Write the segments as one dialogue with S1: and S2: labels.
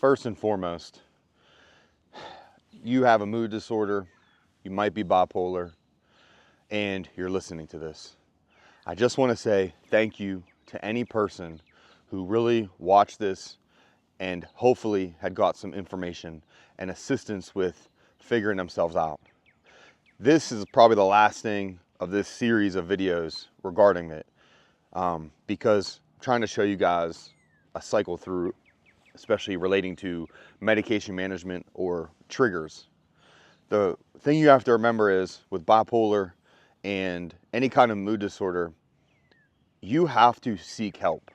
S1: First and foremost, you have a mood disorder, you might be bipolar, and you're listening to this. I just want to say thank you to any person who really watched this and hopefully had got some information and assistance with figuring themselves out. This is probably the last thing of this series of videos regarding it, because I'm trying to show you guys a cycle through, especially relating to medication management or triggers. The thing you have to remember is with bipolar and any kind of mood disorder, you have to seek help.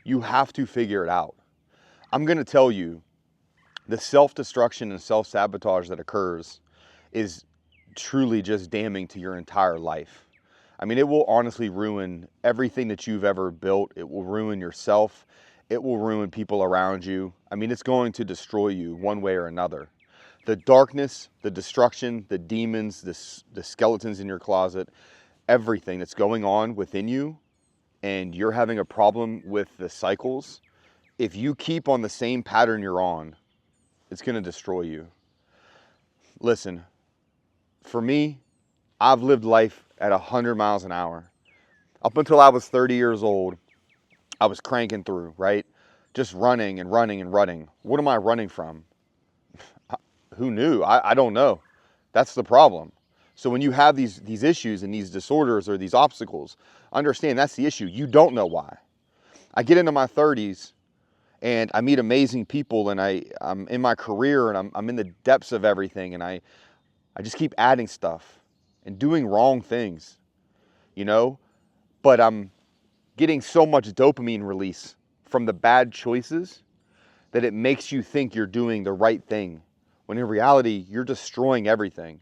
S1: You have to figure it out. I'm going to tell you, the self-destruction and self-sabotage that occurs is truly just damning to your entire life. I mean, it will honestly ruin everything that you've ever built. It will ruin yourself. It will ruin people around you. I mean, it's going to destroy you one way or another. The darkness, the destruction, the demons, the skeletons in your closet, everything that's going on within you, and you're having a problem with the cycles, if you keep on the same pattern you're on, it's going to destroy you. Listen, for me, I've lived life at 100 miles an hour. Up until I was 30 years old, I was cranking through, right? Just running and running and running. What am I running from? Who knew? I don't know. That's the problem. So when you have these issues and these disorders or these obstacles, understand that's the issue. You don't know why. I get into my 30s and I meet amazing people, and I'm in my career, and I'm in the depths of everything, and I just keep adding stuff and doing wrong things, you know? But I'm getting so much dopamine release from the bad choices that it makes you think you're doing the right thing, when in reality, you're destroying everything.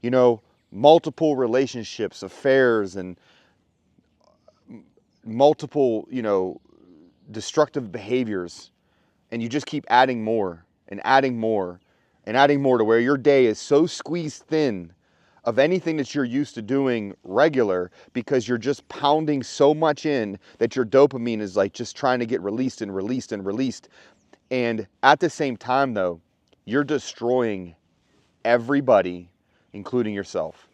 S1: You know, multiple relationships, affairs, and multiple, destructive behaviors, and you just keep adding more and adding more and adding more to where your day is so squeezed thin of anything that you're used to doing regular, because you're just pounding so much in that your dopamine is like just trying to get released and released and released. And at the same time, though, you're destroying everybody, including yourself.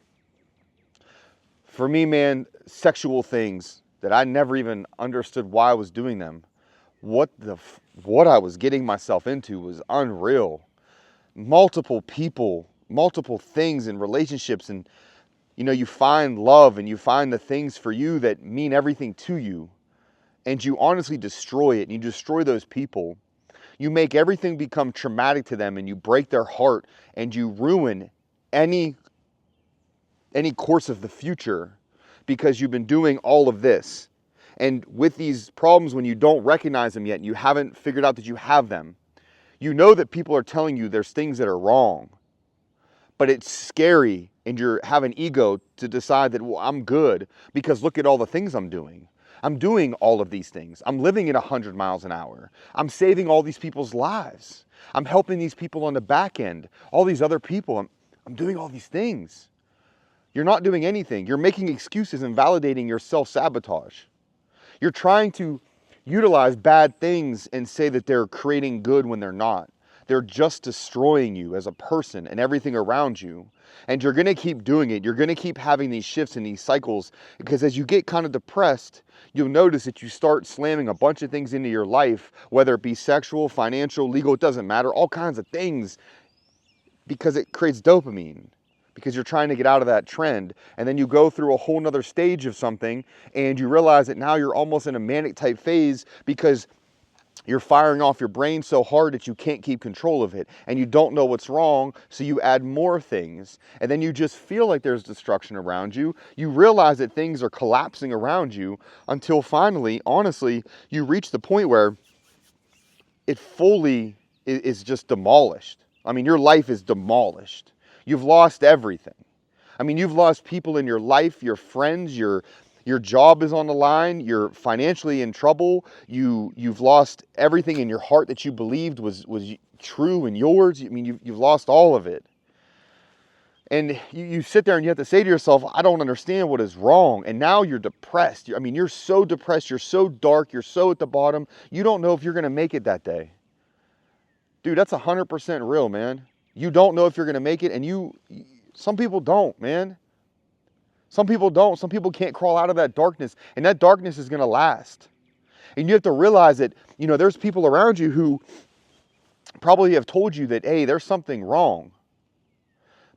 S1: For me, man, sexual things that I never even understood why I was doing them. What I was getting myself into was unreal. Multiple people, multiple things and relationships, and you find love and you find the things for you that mean everything to you, and you honestly destroy it, and you destroy those people. You make everything become traumatic to them, and you break their heart, and you ruin any course of the future, because you've been doing all of this. And with these problems, when you don't recognize them yet, and you haven't figured out that you have them, you know that people are telling you there's things that are wrong, but it's scary, and you have an ego to decide that, well, I'm good because look at all the things I'm doing. I'm doing all of these things. I'm living at 100 miles an hour. I'm saving all these people's lives. I'm helping these people on the back end, all these other people. I'm doing all these things. You're not doing anything. You're making excuses and validating your self-sabotage. You're trying to utilize bad things and say that they're creating good when they're not. They're just destroying you as a person and everything around you. And you're going to keep doing it. You're going to keep having these shifts and these cycles, because as you get kind of depressed, you'll notice that you start slamming a bunch of things into your life, whether it be sexual, financial, legal, it doesn't matter, all kinds of things, because it creates dopamine, because you're trying to get out of that trend. And then you go through a whole nother stage of something, and you realize that now you're almost in a manic type phase, because you're firing off your brain so hard that you can't keep control of it, and you don't know what's wrong, so you add more things, and then you just feel like there's destruction around you. You realize that things are collapsing around you, until finally, honestly, you reach the point where it fully is just demolished. I mean, your life is demolished. You've lost everything. I mean, you've lost people in your life, your friends, your job is on the line, you're financially in trouble, you've lost everything in your heart that you believed was true and yours. I mean, you've lost all of it. And you sit there and you have to say to yourself, I don't understand what is wrong. And now you're depressed. I mean, you're so depressed, you're so dark, you're so at the bottom, you don't know if you're going to make it that day. Dude, that's 100% real, man. You don't know if you're going to make it, and some people don't, man. Some people don't. Some people can't crawl out of that darkness, and that darkness is going to last. And you have to realize that, there's people around you who probably have told you that, hey, there's something wrong,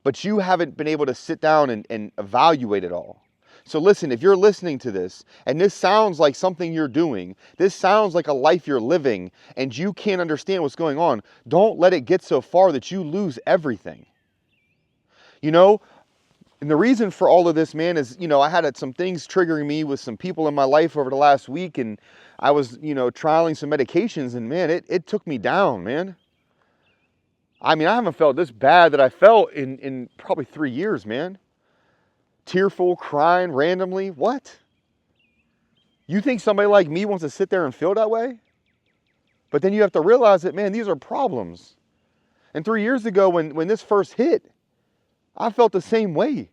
S1: but you haven't been able to sit down and evaluate it all. So listen, if you're listening to this and this sounds like something you're doing, this sounds like a life you're living, and you can't understand what's going on, don't let it get so far that you lose everything. And the reason for all of this, man, is, I had some things triggering me with some people in my life over the last week, and I was, trialing some medications, and man, it took me down, man. I mean, I haven't felt this bad that I felt in probably 3 years, man. Tearful, crying randomly. What? You think somebody like me wants to sit there and feel that way? But then you have to realize that, man, these are problems. And 3 years ago when this first hit, I felt the same way.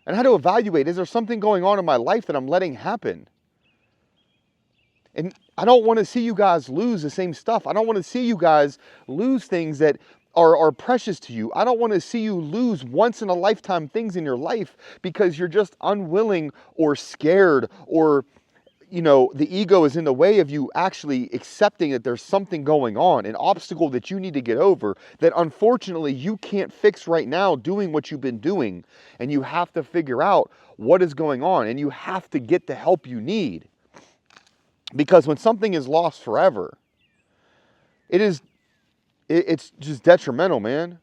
S1: And I had to evaluate, is there something going on in my life that I'm letting happen? And I don't want to see you guys lose the same stuff. I don't want to see you guys lose things that are precious to you. I don't want to see you lose once in a lifetime things in your life because you're just unwilling or scared, or the ego is in the way of you actually accepting that there's something going on, an obstacle that you need to get over that unfortunately you can't fix right now doing what you've been doing. And you have to figure out what is going on, and you have to get the help you need. Because when something is lost forever, it's just detrimental, man.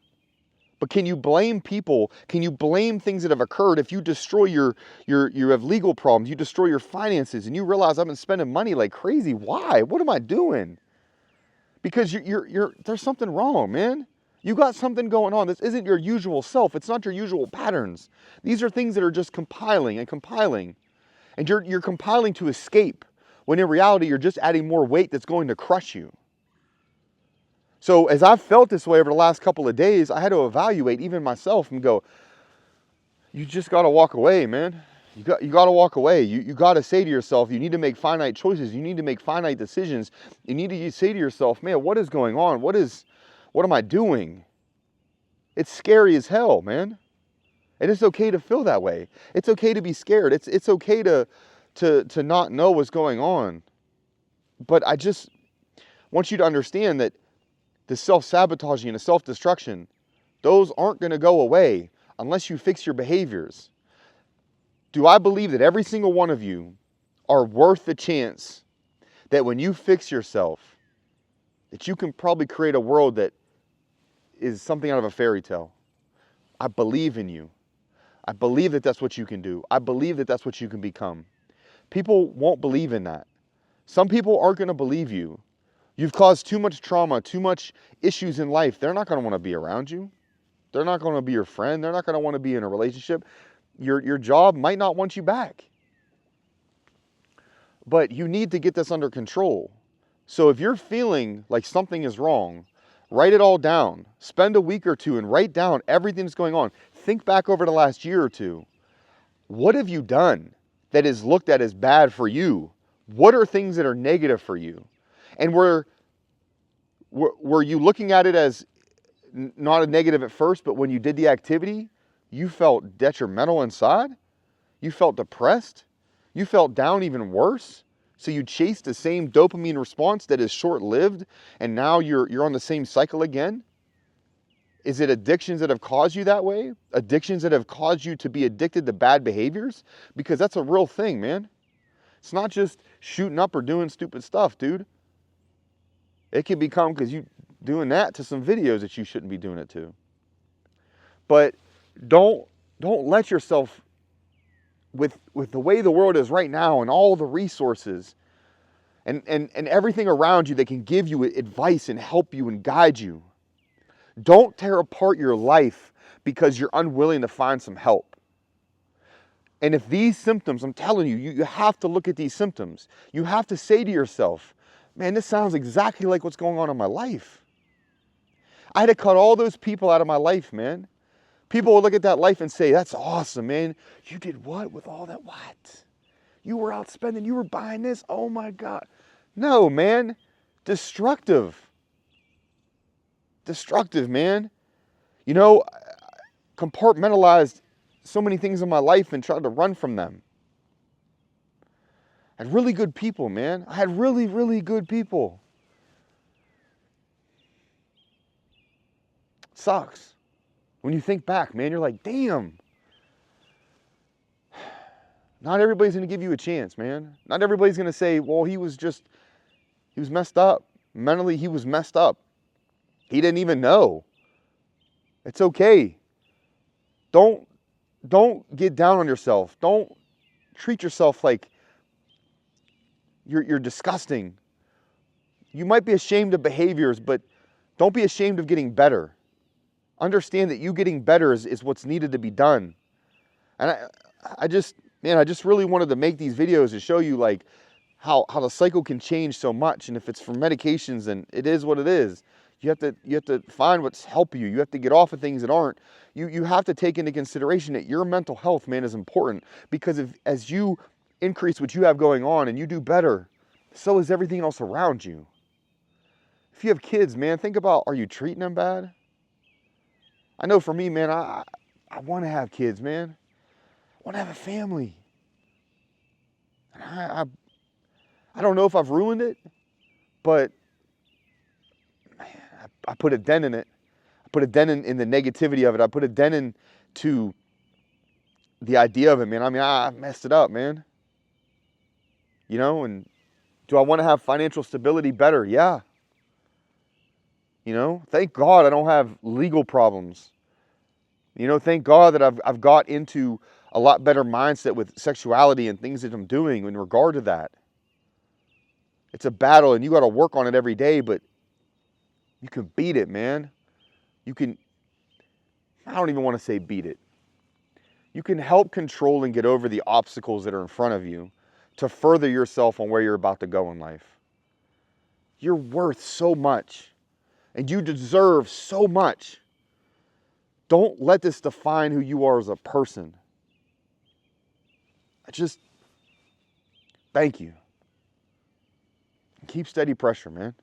S1: But can you blame people? Can you blame things that have occurred if you destroy you have legal problems, you destroy your finances, and you realize I've been spending money like crazy? Why? What am I doing? Because there's something wrong, man. You got something going on. This isn't your usual self. It's not your usual patterns. These are things that are just compiling. And you're compiling to escape, when in reality you're just adding more weight that's going to crush you. So as I've felt this way over the last couple of days, I had to evaluate even myself and go, you just got to walk away, man. You got to walk away. You got to say to yourself, you need to make finite choices. You need to make finite decisions. You need to say to yourself, man, what is going on? What am I doing? It's scary as hell, man. And it's okay to feel that way. It's okay to be scared. It's okay to not know what's going on. But I just want you to understand that the self-sabotaging and the self-destruction, those aren't going to go away unless you fix your behaviors. Do I believe that every single one of you are worth the chance that when you fix yourself, that you can probably create a world that is something out of a fairy tale? I believe in you. I believe that that's what you can do. I believe that that's what you can become. People won't believe in that. Some people aren't going to believe you. You've caused too much trauma, too much issues in life. They're not going to want to be around you. They're not going to be your friend. They're not going to want to be in a relationship. Your job might not want you back. But you need to get this under control. So if you're feeling like something is wrong, write it all down. Spend a week or two and write down everything that's going on. Think back over the last year or two. What have you done that is looked at as bad for you? What are things that are negative for you? And were you looking at it as not a negative at first, but when you did the activity, you felt detrimental inside? You felt depressed? You felt down even worse? So you chased the same dopamine response that is short-lived, and now you're on the same cycle again? Is it addictions that have caused you that way? Addictions that have caused you to be addicted to bad behaviors? Because that's a real thing, man. It's not just shooting up or doing stupid stuff, dude. It can become because you doing that to some videos that you shouldn't be doing it to. But don't let yourself, with the way the world is right now and all the resources and everything around you that can give you advice and help you and guide you, don't tear apart your life because you're unwilling to find some help. And if these symptoms, I'm telling you, you have to look at these symptoms. You have to say to yourself, man, this sounds exactly like what's going on in my life. I had to cut all those people out of my life, man. People will look at that life and say, that's awesome, man. You did what with all that? What? You were out spending, you were buying this? Oh my God. No, man. Destructive. destructive, man. You know, compartmentalized so many things in my life and tried to run from them. I had really good people, man. I had really, really good people. It sucks. When you think back, man, you're like, damn. Not everybody's going to give you a chance, man. Not everybody's going to say, well, he was messed up. Mentally, he was messed up. He didn't even know. It's okay. Don't get down on yourself. Don't treat yourself like you're disgusting. You might be ashamed of behaviors, but don't be ashamed of getting better. Understand that you getting better is what's needed to be done. And I just really wanted to make these videos to show you like how the cycle can change so much. And if it's from medications, then it is what it is. You have to find what's helping you. You have to get off of things that aren't. You have to take into consideration that your mental health, man, is important, because as you increase what you have going on and you do better, so is everything else around you. If you have kids, man, think about, are you treating them bad? I know for me, man, I want to have kids, man. I want to have a family. And I don't know if I've ruined it, but man, I put a dent in it. I put a dent in the negativity of it. I put a dent into the idea of it, man. I mean, I messed it up, man. You know, and do I want to have financial stability better? Yeah. You know, thank God I don't have legal problems. You know, thank God that I've got into a lot better mindset with sexuality and things that I'm doing in regard to that. It's a battle and you got to work on it every day, but you can beat it, man. You can, I don't even want to say beat it. You can help control and get over the obstacles that are in front of you to further yourself on where you're about to go in life. You're worth so much and you deserve so much. Don't let this define who you are as a person. Thank you. Keep steady pressure, man.